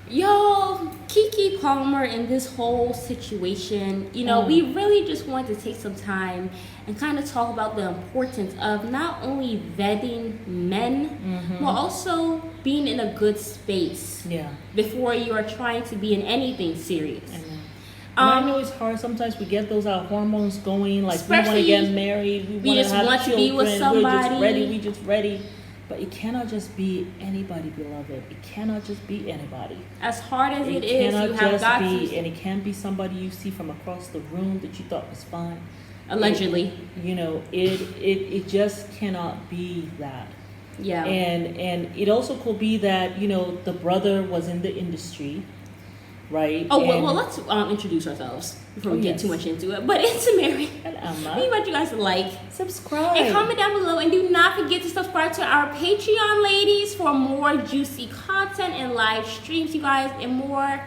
Yo, Keke Palmer in this whole situation, we really just want to take some time and kind of talk about the importance of not only vetting men, but also being in a good space before you are trying to be in anything serious. I know it's hard. Sometimes we get those hormones going, like we want to get married, we just want to have to be with somebody. we just ready. But it cannot just be anybody, beloved. It cannot just be anybody. As hard as it is, you have got to. And it can't be somebody you see from across the room that you thought was fine. Allegedly. It just cannot be that. Yeah. And it also could be that, the brother was in the industry, right? Oh, well, let's introduce ourselves before we get too much into it. But it's Maryam. And Emma. We want you guys to like, subscribe, and comment down below. And do not forget to subscribe to our Patreon, ladies, for more juicy content and live streams, you guys, and more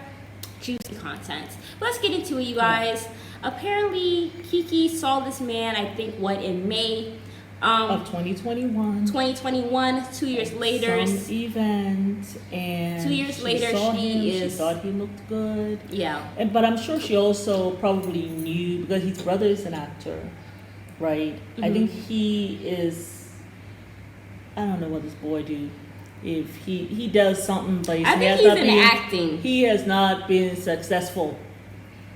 juicy content. Let's get into it, you guys. Yeah. Apparently, Keke saw this man, I think, in May of 2021. 2 years later. Some event, and 2 years later, she thought he looked good. Yeah. But I'm sure she also probably knew, because his brother is an actor, right? I think he is. I don't know what this boy do. If he does something, but acting. He has not been successful.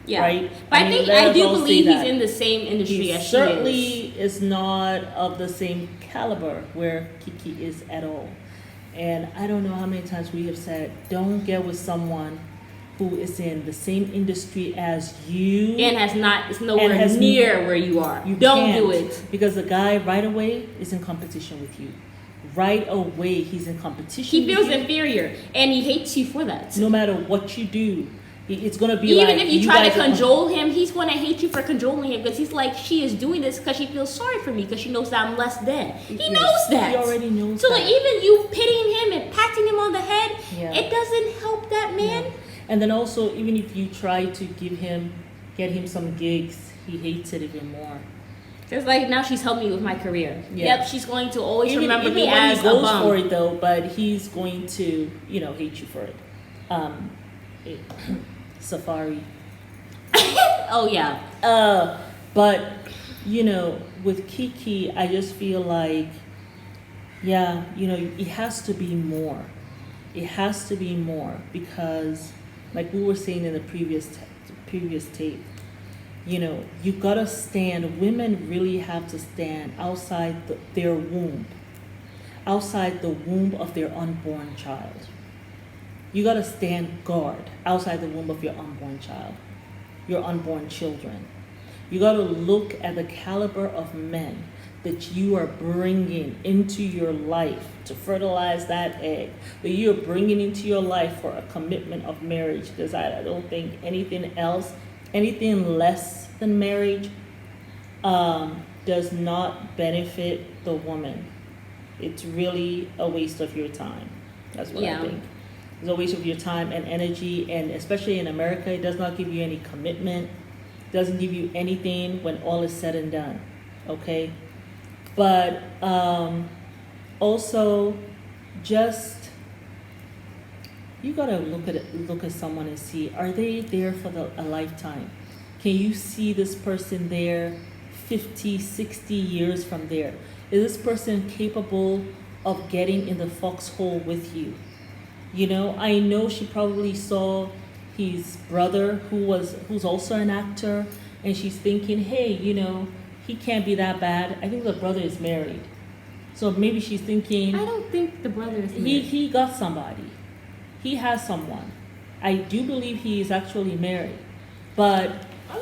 Yeah. Right? But I do believe he's in the same industry as she is. Certainly is not of the same caliber where Keke is at all. And I don't know how many times we have said, don't get with someone who is in the same industry as you. And is nowhere near where you are. You don't do it. Because the guy right away is in competition with you. Right away, he's in competition. He feels inferior, and he hates you for that. No matter what you do. It's going to be even if you try to cajole him, he's going to hate you for cajoling him, because he's like, she is doing this because she feels sorry for me, because she knows that I'm less than. He knows that. He already knows so that. So even you pitying him and patting him on the head, it doesn't help that man. Yeah. And then also, even if you try to get him some gigs, he hates it even more. It's like, now she's helped me with my career. Yeah. Yep, she's going to always remember me when as he goes a bum. for it though, but he's going to, hate you for it. Safari. Oh yeah. But with Keke, I just feel like, it has to be more. It has to be more, because, like we were saying in the previous tape, you gotta stand. Women really have to stand outside their womb, outside the womb of their unborn child. You got to stand guard outside the womb of your unborn child, your unborn children. You got to look at the caliber of men that you are bringing into your life to fertilize that egg, that you're bringing into your life for a commitment of marriage. Because I don't think anything else, anything less than marriage, does not benefit the woman. It's really a waste of your time. That's what I think. It's a waste of your time and energy, and especially in America, it does not give you any commitment. It doesn't give you anything when all is said and done. Okay? But also, just you gotta look at someone and see, are they there for a lifetime? Can you see this person there 50, 60 years from there? Is this person capable of getting in the foxhole with you? I know she probably saw his brother, who's also an actor, and she's thinking, hey, he can't be that bad. I think the brother is married. So maybe she's thinking, I don't think the brother is married. He got somebody. He has someone. I do believe he is actually married. But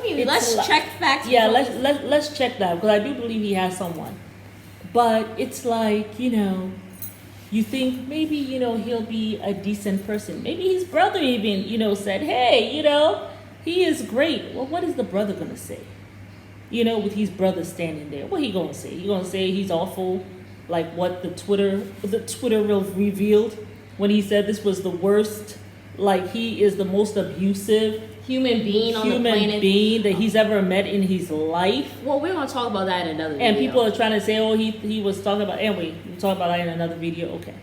let's check facts. Yeah, let's check that, because I do believe he has someone. But it's like, you think maybe, he'll be a decent person. Maybe his brother even, said, hey, he is great. Well, what is the brother going to say? With his brother standing there. What he going to say? He going to say he's awful, like what the Twitter revealed when he said this was the worst, like he is the most abusive human being on the planet that he's ever met in his life. Well, we're going to talk about that in another video. And people are trying to say, oh, he was talking about, anyway, we'll talk about that in another video. Okay.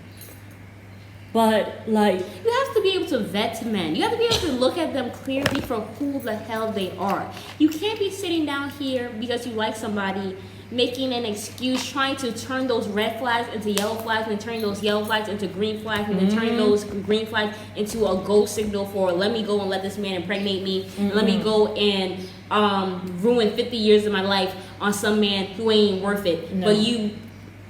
But, like, you have have to be able to vet men. You have to be able to look at them clearly for who the hell they are. You can't be sitting down here because you like somebody, making an excuse, trying to turn those red flags into yellow flags, and turn those yellow flags into green flags, and then turn those green flags into a go signal for, let me go and let this man impregnate me, and let me go and ruin 50 years of my life on some man who ain't worth it. No. But you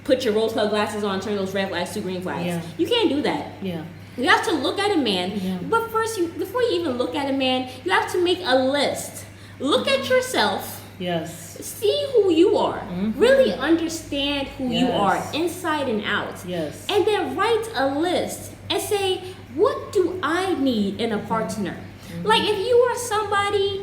put your rose-colored glasses on, turn those red flags to green flags. Yeah. You can't do that. Yeah. You have to look at a man, but first, before you even look at a man, you have to make a list. Look at yourself. Yes. See who you are. Really understand who you are, Yes. inside and out. Yes. And then write a list and say, what do I need in a partner? Like, if you are somebody,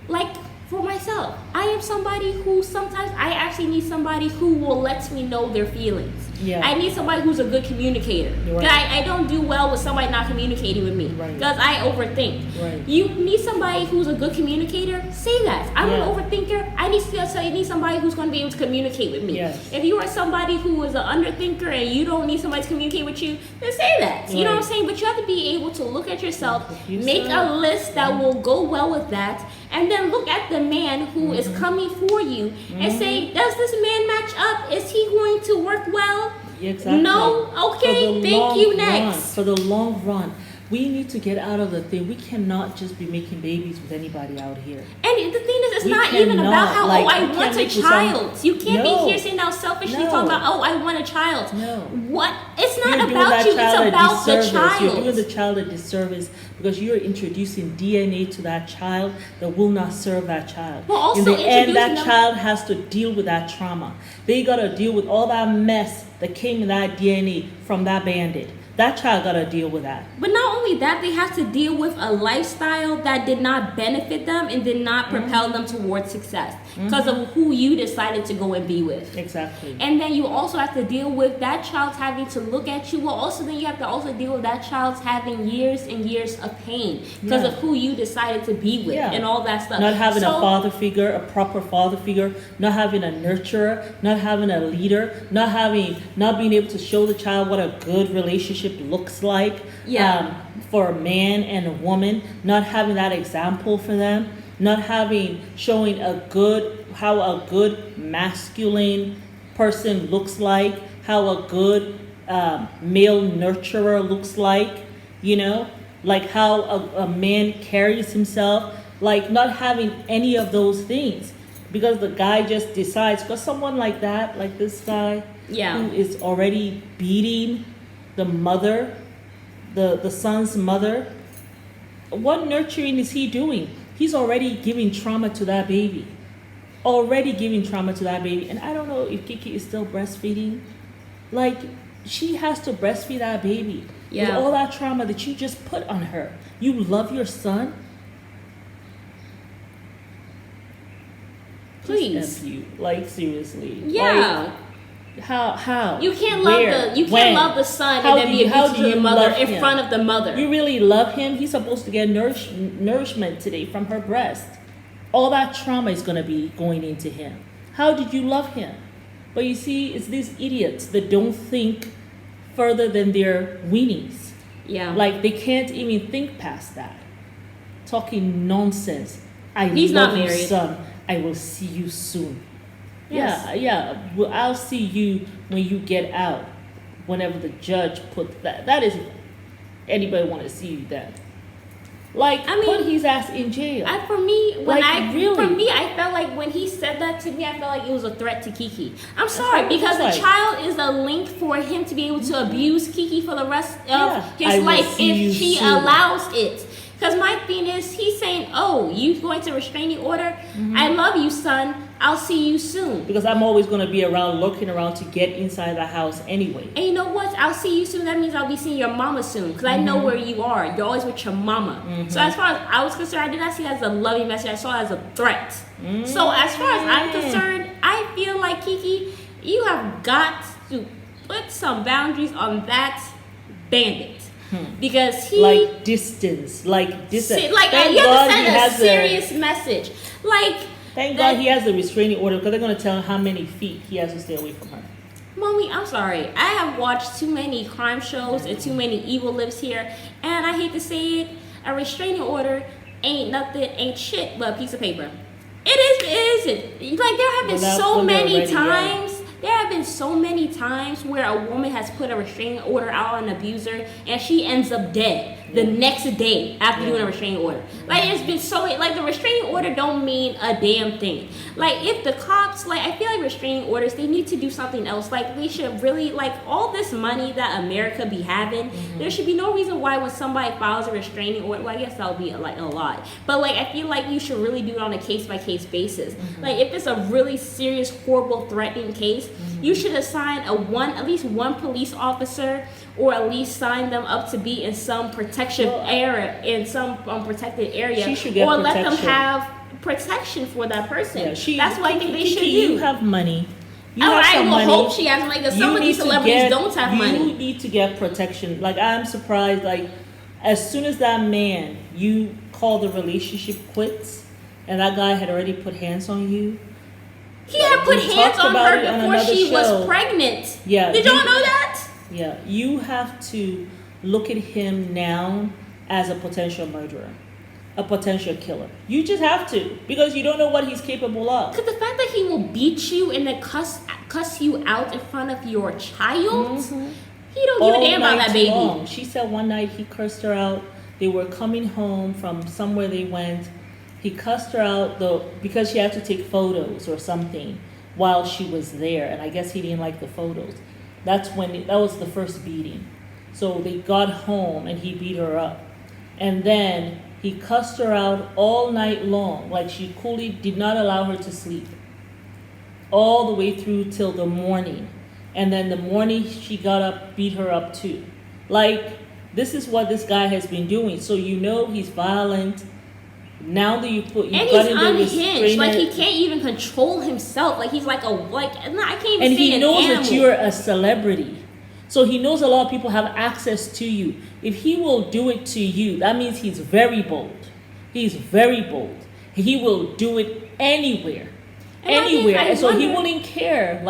like, for myself, I am somebody who sometimes I actually need somebody who will let me know their feelings. Yeah. I need somebody who's a good communicator. Right. I don't do well with somebody not communicating with me Right. because I overthink. Right. You need somebody who's a good communicator. Say that. I'm an overthinker. I need somebody who's going to be able to communicate with me. Yes. If you are somebody who is an underthinker and you don't need somebody to communicate with you, then say that. You know what I'm saying? But you have to be able to look at yourself, make a list that will go well with that, and then look at the man who is coming for you and say, does this man match up? Is he going to work well? Exactly. No? Okay, thank you. Next. For the long run, we need to get out of the thing. We cannot just be making babies with anybody out here. And the thing is, it's We not even cannot, about how, like, I you want can't a make this child. You can't No. be here saying now selfishly No. talking about, oh, I want a child. No. What? It's not You're doing about that you, it's child a about the disservice. child. You're doing the child a disservice because you're introducing DNA to that child that will not serve that child. Well, also in the end, that introducing them- child has to deal with that trauma. They got to deal with all that mess that came in that DNA from that bandit. That child got to deal with that. But not only that, they have to deal with a lifestyle that did not benefit them and did not propel them towards success because of who you decided to go and be with. Exactly. And then you also have to deal with that child having to look at you. Well, also then you have to also deal with that child's having years and years of pain because of who you decided to be with and all that stuff. Not having So- a father figure, a proper father figure, not having a nurturer, not having a leader, not being able to show the child what a good relationship looks like for a man and a woman, not having that example for them, not showing how a good masculine person looks like, how a good male nurturer looks like, like how a man carries himself, like not having any of those things because the guy just decides, because someone like that, like this guy who is already beating the mother, the son's mother, what nurturing is he doing? He's already giving trauma to that baby. And I don't know if Keke is still breastfeeding. Like, she has to breastfeed that baby with all that trauma that you just put on her. You love your son? Please. F you. Like, seriously. Yeah. Like, how? You can't Where? love the son How and then do be you- how abusive do to the you mother love in him? front of the mother. You really love him? He's supposed to get nourishment today from her breast. All that trauma is going to be going into him. How did you love him? But you see, it's these idiots that don't think further than their weenies. Yeah. Like, they can't even think past that. Talking nonsense. He's love not you, married. son. I will see you soon. Yes. Yeah. Well, I'll see you when you get out. Whenever the judge put that. That is, anybody want to see you then? Like, put his ass in jail. For me, really? I felt like when he said that to me, I felt like it was a threat to Keke. I'm sorry, because the like. child is a link for him to be able to abuse Keke for the rest of his I will life see you if she soon. allows it. Because my thing is, he's saying, oh, you going to restraining order? I love you, son. I'll see you soon. Because I'm always going to be around, looking around to get inside the house anyway. And you know what? I'll see you soon. That means I'll be seeing your mama soon. Because I know where you are. You're always with your mama. So as far as I was concerned, I did not see it as a loving message. I saw it as a threat. So as far as I'm concerned, I feel like, Keke, you have got to put some boundaries on that bandit. Because he... Like distance. Like, you have to send a serious message. Like... Thank God he has the restraining order because they're going to tell him how many feet he has to stay away from her. Mommy, I'm sorry. I have watched too many crime shows and too many evil lives here, and I hate to say it, a restraining order ain't shit but a piece of paper. It isn't. Like there have been so many times. There have been so many times where a woman has put a restraining order out on an abuser and she ends up dead the next day after doing a restraining order. Like it's been so like the restraining order don't mean a damn thing. Like if the cops I feel like restraining orders, they need to do something else. Like they should really all this money that America be having, there should be no reason why when somebody files a restraining order, well I guess that would be a lot. But I feel like you should really do it on a case by case basis. Like if it's a really serious, horrible, threatening case, you should assign at least one police officer, or at least sign them up to be in some protection area, in some protected area, she should get or protection. let them have protection for that person. Yeah, that's what I think they should do. You have money. I will hope she has money, because some of these celebrities don't have money. You need to get protection. I'm surprised. As soon as that man, you call the relationship quits, and that guy had already put hands on you. He had put hands on her before she was pregnant. Yeah. Did y'all know that? Yeah. You have to look at him now as a potential murderer, a potential killer. You just have to, because you don't know what he's capable of. Because the fact that he will beat you and then cuss you out in front of your child, he don't give a damn about that baby. Long. She said one night he cursed her out. They were coming home from somewhere they went. He cussed her out because she had to take photos or something while she was there, and I guess he didn't like the photos. That was the first beating. So they got home and he beat her up, and then he cussed her out all night long. She coolly did not allow her to sleep all the way through till the morning, and then the morning she got up, beat her up too. This is what this guy has been doing. So he's violent. Now that he's unhinged, he can't even control himself. He's I can't even. And he knows that you're a celebrity, so he knows a lot of people have access to you. If he will do it to you, that means he's very bold. He's very bold. He will do it anywhere, and so he wouldn't care.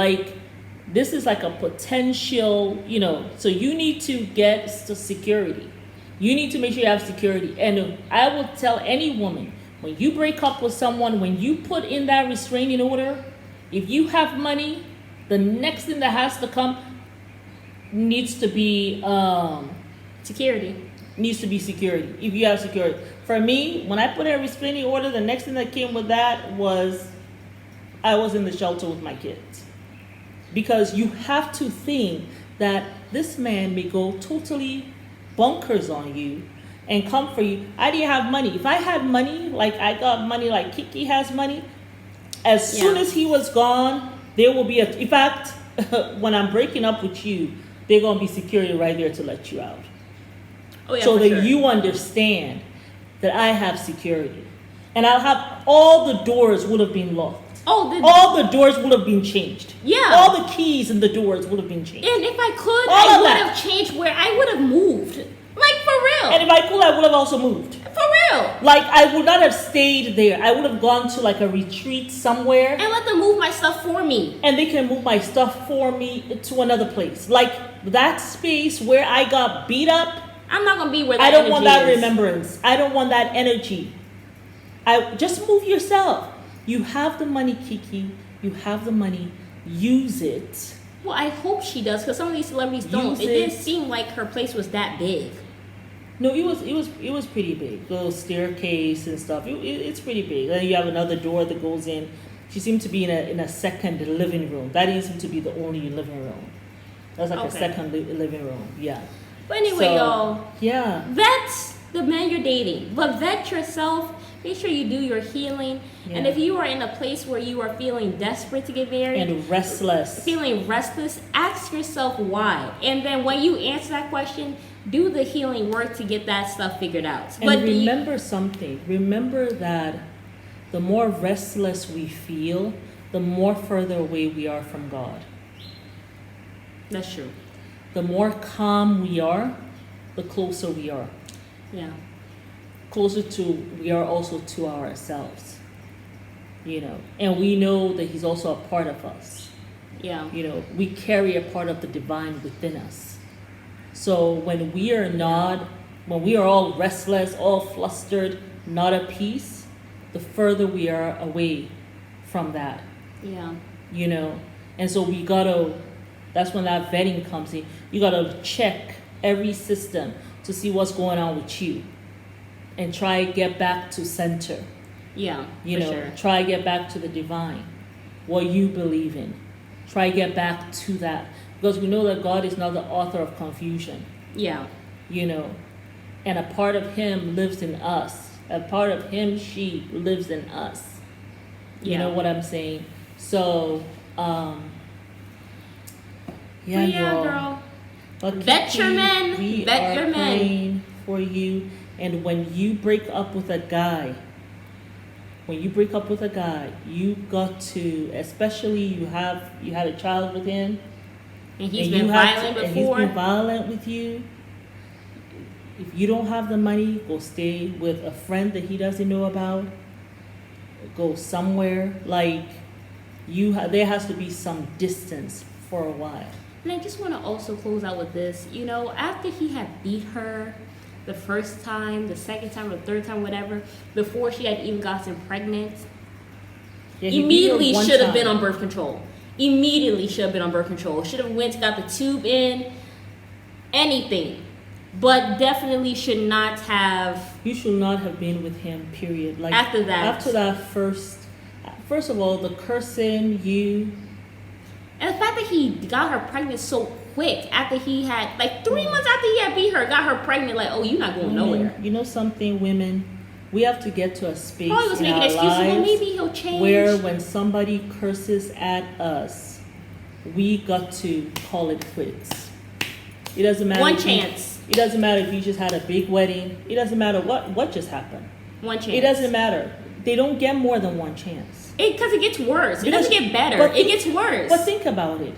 This is a potential, So you need to get security. You need to make sure you have security. And I will tell any woman, when you break up with someone, when you put in that restraining order, if you have money, the next thing that has to come needs to be security. Needs to be security. If you have security. For me, when I put in a restraining order, the next thing that came with that was I was in the shelter with my kids. Because you have to think that this man may go totally bonkers on you and come for you. I didn't have money. If I had money, I got money like Keke has money, as soon as he was gone, there will be in fact, when I'm breaking up with you, they're going to be security right there to let you out. Oh, yeah, so that you understand that I have security. And all the doors would have been locked. All the doors would have been changed. Yeah. All the keys in the doors would have been changed. And if I could, I would have changed where I would have moved. For real. And if I could, I would have also moved. For real. I would not have stayed there. I would have gone to a retreat somewhere. And let them move my stuff for me. And they can move my stuff for me to another place. That space where I got beat up. I'm not going to be where that energy I don't want that is. remembrance. I don't want that energy. Just move yourself. You have the money, Keke. You have the money. Use it. Well, I hope she does, because some of these celebrities don't. It didn't seem like her place was that big. No, it was pretty big. The staircase and stuff. It's pretty big. Then you have another door that goes in. She seemed to be in a second living room. That didn't seem to be the only living room. That was a second living room. Yeah. But anyway, y'all. Yeah. Vet the man you're dating, but vet yourself. Make sure you do your healing. Yeah. And if you are in a place where you are feeling desperate to get married and restless, ask yourself why. And then when you answer that question, do the healing work to get that stuff figured out. And remember something. Remember that the more restless we feel, the more further away we are from God. That's true. The more calm we are, the closer we are. Yeah. We are also to ourselves, and we know that he's also a part of us, Yeah. You know, we carry a part of the divine within us. So when we are not, when we are all restless, all flustered, not at peace, the further we are away from that. Yeah. You know, and so we gotta, that's when that vetting comes in. You gotta check every system to see what's going on with you and try to get back to center. Yeah, You know, sure. try to get back to the divine, what you believe in. Try to get back to that. Because we know that God is not the author of confusion, Yeah. you know, and a part of Him lives in us. A part of Him, she lives in us. You know what I'm saying? So, yeah, y'all. Girl. But Vet your men. We Vet are your men. praying for you. And when you break up with a guy, you got to, especially you had a child with him, And he's been violent before. and he's been violent with you. If you don't have the money, go stay with a friend that he doesn't know about. Go somewhere. Like, there has to be some distance for a while. And I just want to also close out with this. You know, after he had beat her the first time, the second time, or the third time, whatever, before she had even gotten pregnant, Yeah, he beat her immediately one should have time. been on birth control. Immediately should have been on birth control. Should have went, got the tube in, anything. But definitely should not have. You should not have been with him, period. Like, After that first of all, the cursing, And the fact that he got her pregnant so quick after he had, like 3 months after he had beat her, got her pregnant, like, oh, you're not going nowhere. You know something, women? We have to get to a space Probably was in making our excuses. Well, lives maybe he'll change. where when somebody curses at us, we got to call it quits. It doesn't matter. One chance. It doesn't matter if you just had a big wedding. It doesn't matter what just happened. One chance. It doesn't matter. They don't get more than one chance. Because it gets worse. It Because- doesn't get better. but It gets worse. But think about it.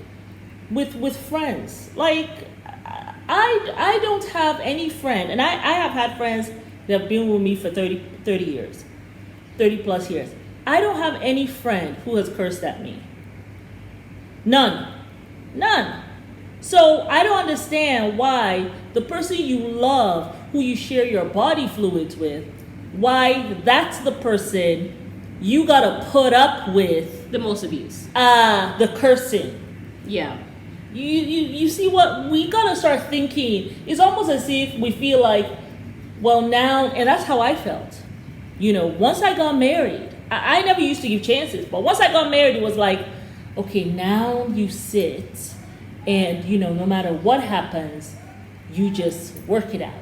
With friends, like I don't have any friend, and I have had friends that have been with me for 30 years, 30 plus years. I don't have any friend who has cursed at me. None. So I don't understand why the person you love, who you share your body fluids with, why that's the person you gotta put up with the most abuse. the cursing. Yeah. You see what we gotta start thinking. It's almost as if we feel like, well now, and that's how I felt. You know, once I got married, I never used to give chances, but once I got married, it was like, okay, now you sit and, you know, no matter what happens, you just work it out.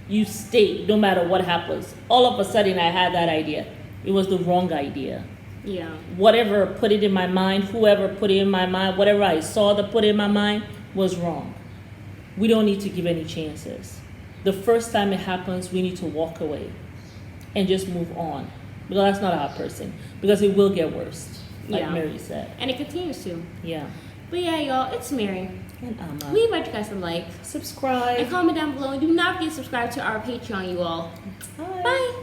You stay, no matter what happens. All of a sudden, I had that idea. It was the wrong idea. Yeah. Whatever put it in my mind, whoever put it in my mind, whatever I saw that put it in my mind was wrong. We don't need to give any chances. The first time it happens, we need to walk away and just move on. Because that's not our person. Because it will get worse, like Mary said. And it continues to. Yeah. But yeah, y'all, it's Mary. And Amma. We invite you guys to like, Subscribe. and comment down below. And do not forget to subscribe to our Patreon, you all. Bye. Bye.